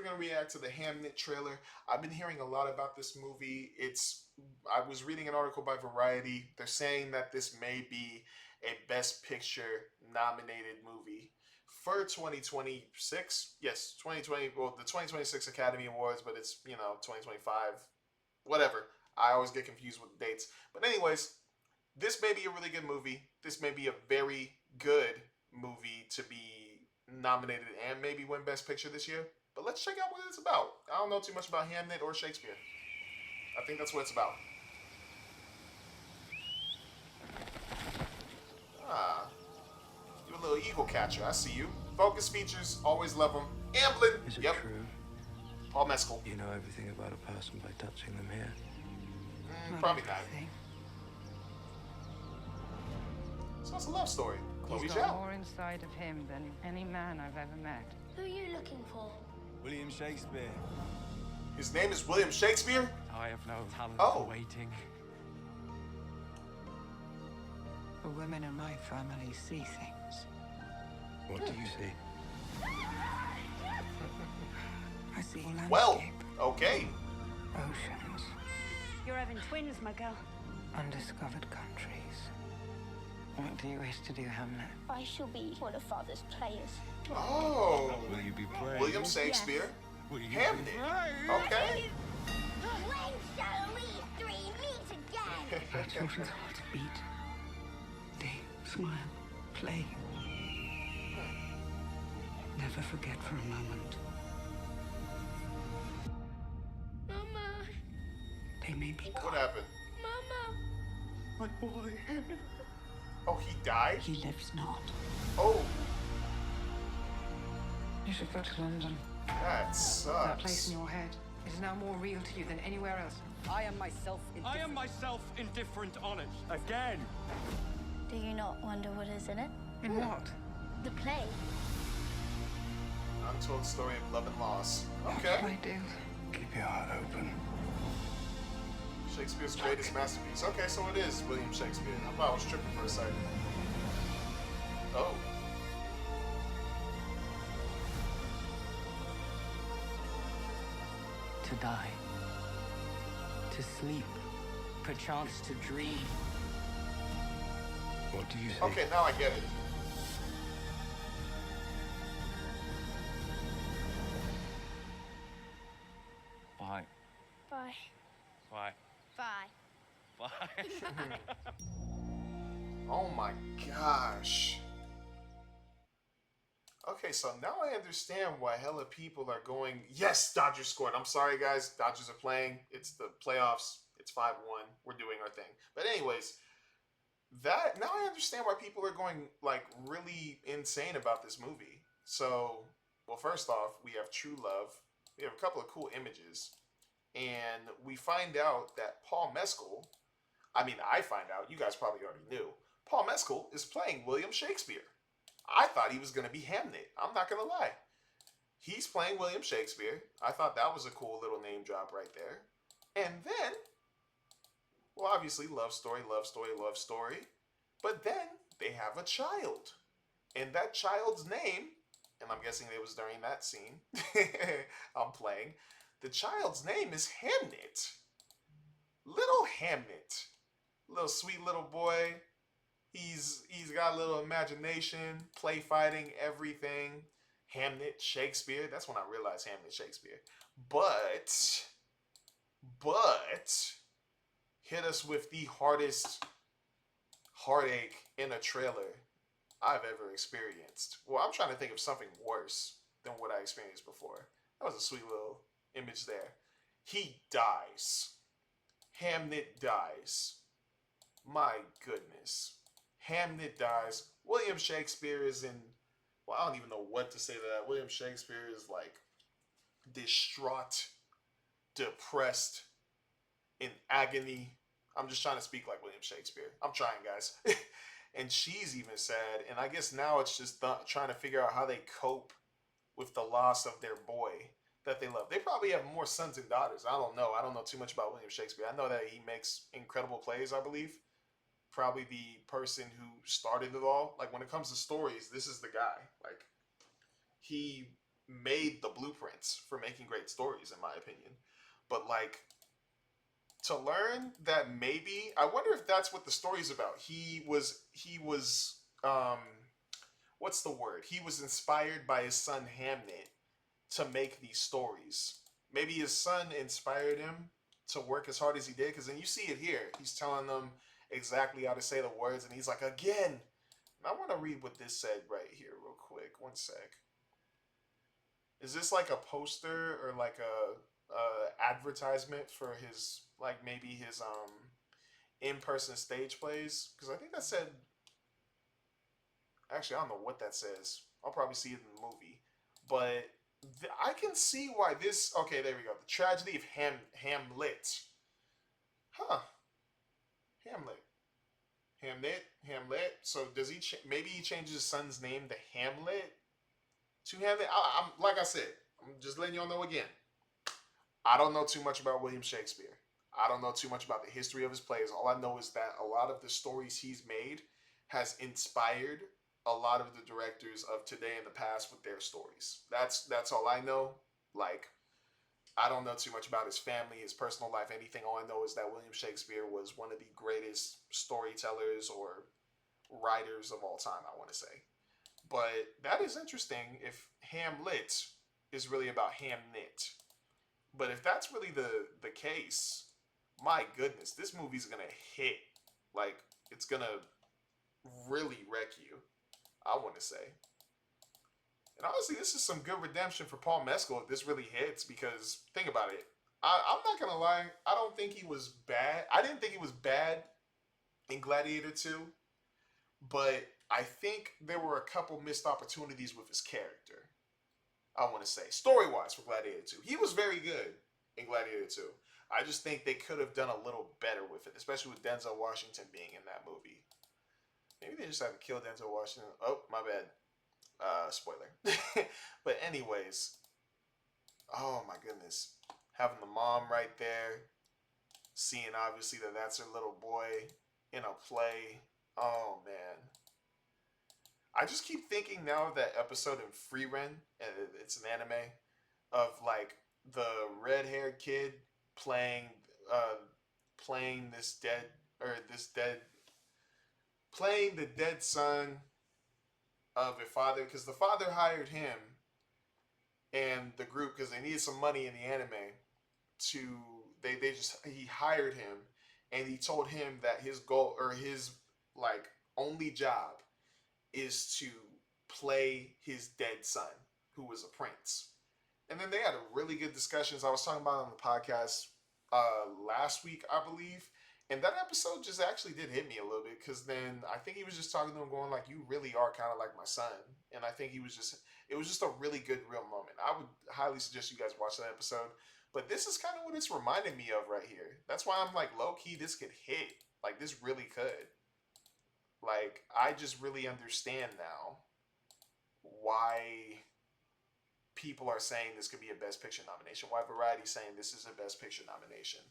we're gonna react to the Hamnet trailer. I've been hearing a lot about this movie. I was reading an article by Variety. They're saying that this may be a Best Picture nominated movie for 2026. Yes, 2020. Well, the 2026 Academy Awards, but it's 2025. Whatever. I always get confused with the dates. But anyways, this may be a really good movie. This may be a very good movie to be nominated and maybe win Best Picture this year. But let's check out what it's about. I don't know too much about Hamnet or Shakespeare. I think that's what it's about. Ah, you're a little eagle catcher. I see you. Focus features, always love them. Amblin. Is it Yep. true? Paul Mescal. You know everything about a person by touching them here. Probably not. So it's a love story. Chloe He's got Zhao. more inside of him than any man I've ever met. Who are you looking for? William Shakespeare. His name is William Shakespeare. I have no talent Oh. for waiting. The women in my family see things. What do you see? I see landscape, Well, okay. oceans, You're having twins, my girl. undiscovered countries. What do you wish to do, Hamlet? I shall be one of Father's players. Oh, Will you be playing? William Shakespeare. Will you Hamnet. be playing? Okay. When shall we three meet again? Our children's hearts beat. They smile, play. Never forget for a moment. Mama, They may be What gone. happened? Mama. My boy. Oh, he died? He lives not. Oh, You should go to London. that That place sucks. in your head is now more real to you than anywhere else. I am myself I am myself indifferent on it. Again. Do you not wonder what is in it? In what? The play. Untold story of love and loss. What shall I Okay. do? Keep your heart open. Shakespeare's greatest masterpiece. Okay, so it is William Shakespeare. I thought I was tripping for a second. Oh. to die, to sleep, perchance to dream. What do you see? Okay, now I get it. Why? Bye. Why? Bye. Why? Oh my gosh. Okay, so now I understand why hella people are going, yes, Dodgers scored. I'm sorry, guys. Dodgers are playing. It's the playoffs. It's 5-1. We're doing our thing. But anyways, that now I understand why people are going like really insane about this movie. So, well, first off, we have True Love. We have a couple of cool images. And we find out that Paul Mescal, I find out, you guys probably already knew, Paul Mescal is playing William Shakespeare. I thought he was going to be Hamnet. I'm not going to lie. He's playing William Shakespeare. I thought that was a cool little name drop right there. And then, well, obviously, love story, love story, love story. But then they have a child. And that child's name, and I'm guessing it was during that scene I'm playing, the child's name is Hamnet. Little Hamnet. Little sweet little boy. He's got a little imagination, play fighting, everything. Hamnet, Shakespeare. That's when I realized Hamnet, Shakespeare. But hit us with the hardest heartache in a trailer I've ever experienced. Well, I'm trying to think of something worse than what I experienced before. That was a sweet little image there. He dies. Hamnet dies. My goodness. Hamnet dies. William Shakespeare is in, well, I don't even know what to say to that. William Shakespeare is like distraught, depressed, in agony. I'm just trying to speak like William Shakespeare. I'm trying, guys. And she's even sad. And I guess now it's just trying to figure out how they cope with the loss of their boy that they love. They probably have more sons and daughters. I don't know. I don't know too much about William Shakespeare. I know that he makes incredible plays, I believe. Probably the person who started it all. Like when it comes to stories, this is the guy. Like he made the blueprints for making great stories, in my opinion. But like, to learn that maybe, I wonder if that's what the story's about. He was what's the word? He was inspired by his son Hamnet to make these stories. Maybe his son inspired him to work as hard as he did, because then you see it here. He's telling them exactly how to say the words, and he's like, again. And I want to read what this said right here real quick. One sec. Is this like a poster or like a advertisement for his, like maybe his in-person stage plays? Because I think that said, actually I don't know what that says. I'll probably see it in the movie. But I can see why this, okay, there we go. The tragedy of Hamlet. Huh. Hamlet. So does he, maybe he changes his son's name to Hamlet? To Hamlet? I'm like I said, I'm just letting y'all know again. I don't know too much about William Shakespeare. I don't know too much about the history of his plays. All I know is that a lot of the stories he's made has inspired a lot of the directors of today and the past with their stories. That's all I know. Like, I don't know too much about his family, his personal life, anything. All I know is that William Shakespeare was one of the greatest storytellers or writers of all time, I want to say. But that is interesting if Hamlet is really about Hamnet. But if that's really the case, my goodness, this movie's going to hit. Like, it's going to really wreck you, I want to say. And honestly, this is some good redemption for Paul Mescal if this really hits, because think about it. I'm not going to lie. I don't think he was bad. I didn't think he was bad in Gladiator 2. But I think there were a couple missed opportunities with his character, I want to say. Story-wise for Gladiator 2. He was very good in Gladiator 2. I just think they could have done a little better with it, especially with Denzel Washington being in that movie. Maybe they just had to kill Denzel Washington. Oh, my bad. Spoiler. But anyways. Oh, my goodness. Having the mom right there. Seeing, obviously, that that's her little boy in a play. Oh, man. I just keep thinking now of that episode in Free Ren, and it's an anime, of like the red-haired kid playing playing the dead son of a father, because the father hired him and the group because they needed some money in the anime to he hired him, and he told him that his goal, or his like only job, is to play his dead son, who was a prince. And then they had a really good discussions. I was talking about on the podcast last week, I believe. And that episode just actually did hit me a little bit, because then I think he was just talking to him going like, you really are kind of like my son. And I think it was just a really good, real moment. I would highly suggest you guys watch that episode. But this is kind of what it's reminding me of right here. That's why I'm like, low-key, this could hit. Like, this really could. Like, I just really understand now why people are saying this could be a Best Picture nomination. Why Variety's saying this is a Best Picture nomination.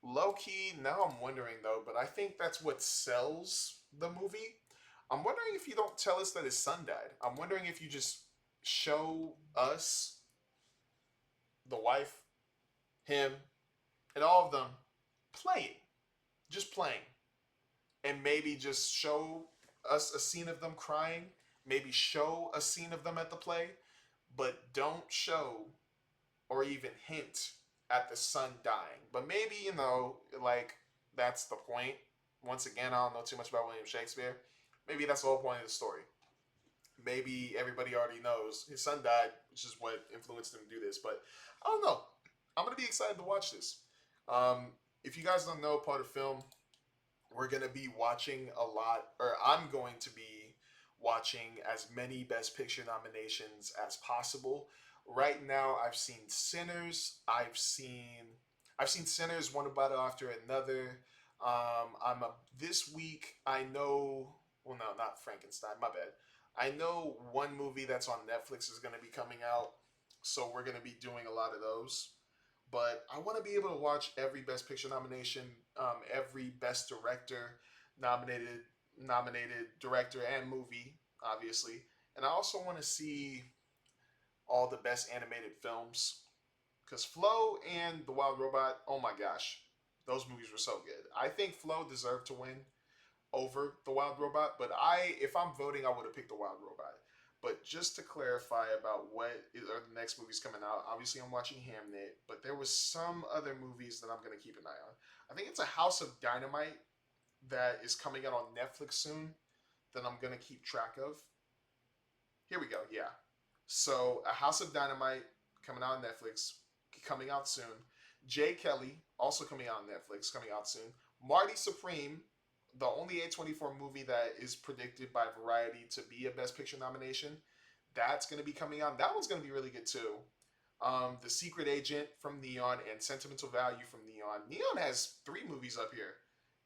Low-key, now I'm wondering, though, but I think that's what sells the movie. I'm wondering if you don't tell us that his son died. I'm wondering if you just show us the wife, him, and all of them playing. Just playing. And maybe just show us a scene of them crying. Maybe show a scene of them at the play. But don't show or even hint at the son dying. But maybe, like, that's the point. Once again, I don't know too much about William Shakespeare. Maybe that's the whole point of the story. Maybe everybody already knows his son died, which is what influenced him to do this. But I don't know. I'm going to be excited to watch this. If you guys don't know, part of film, we're going to be watching a lot, or I'm going to be watching as many Best Picture nominations as possible. Right now, I've seen Sinners. I've seen Sinners one about after another. This week, I know, well, no, not Frankenstein, my bad. I know one movie that's on Netflix is going to be coming out, so we're going to be doing a lot of those. But I want to be able to watch every Best Picture nomination, every Best Director nominated director and movie, obviously. And I also want to see all the best animated films. Because Flo and The Wild Robot, oh my gosh, those movies were so good. I think Flo deserved to win over The Wild Robot, but if I'm voting, I would have picked The Wild Robot. But just to clarify about what are the next movies coming out, obviously I'm watching Hamnet, but there was some other movies that I'm going to keep an eye on. I think it's a House of Dynamite that is coming out on Netflix soon that I'm going to keep track of. Here we go, yeah. So, A House of Dynamite coming out on Netflix, coming out soon. Jay Kelly, also coming out on Netflix, coming out soon. Marty Supreme, the only A24 movie that is predicted by Variety to be a Best Picture nomination, that's going to be coming out. That one's going to be really good too. The Secret Agent from Neon and Sentimental Value from Neon. Neon has 3 movies up here.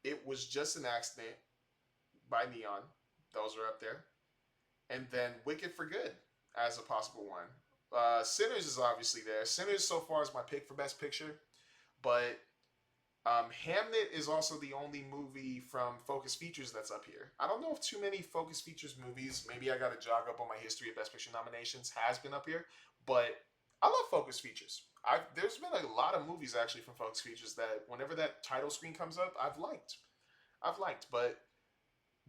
It Was Just an Accident by Neon. Those are up there. And then Wicked for Good as a possible one. Sinners is obviously there. Sinners so far is my pick for Best Picture. But Hamnet is also the only movie from Focus Features that's up here. I don't know if too many Focus Features movies, maybe I got to jog up on my history of Best Picture nominations, has been up here. But I love Focus Features. There's been a lot of movies actually from Focus Features that whenever that title screen comes up, I've liked. But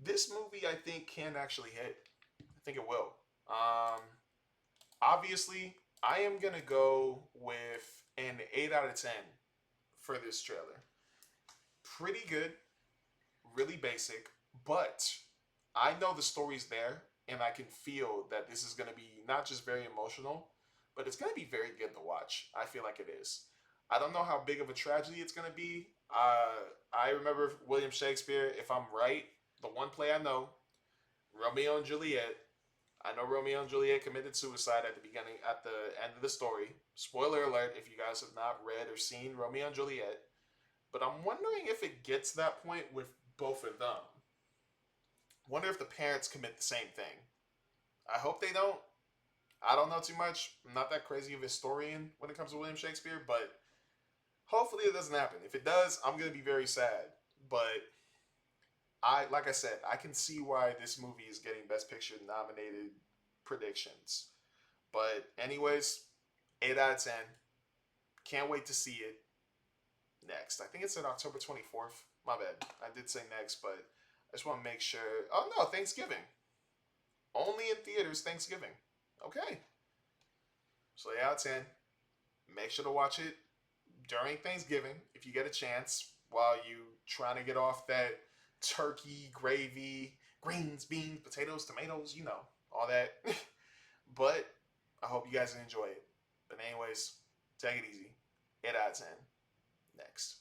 this movie I think can actually hit. I think it will. Obviously, I am going to go with an 8 out of 10 for this trailer. Pretty good, really basic, but I know the story's there, and I can feel that this is going to be not just very emotional, but it's going to be very good to watch. I feel like it is. I don't know how big of a tragedy it's going to be. I remember William Shakespeare, if I'm right, the one play I know, Romeo and Juliet. I know Romeo and Juliet committed suicide at the end of the story. Spoiler alert if you guys have not read or seen Romeo and Juliet. But I'm wondering if it gets to that point with both of them. Wonder if the parents commit the same thing. I hope they don't. I don't know too much. I'm not that crazy of a historian when it comes to William Shakespeare, but hopefully it doesn't happen. If it does, I'm going to be very sad. But like I said, I can see why this movie is getting Best Picture nominated predictions. But anyways, 8 out of 10. Can't wait to see it next. I think it's on October 24th. My bad. I did say next, but I just want to make sure. Oh no, Thanksgiving. Only in theaters Thanksgiving. Okay. So 8 out of 10. Make sure to watch it during Thanksgiving if you get a chance while you trying to get off that turkey, gravy, greens, beans, potatoes, tomatoes, you know, all that. But I hope you guys enjoy it. But anyways, take it easy. 8 out of 10. Next.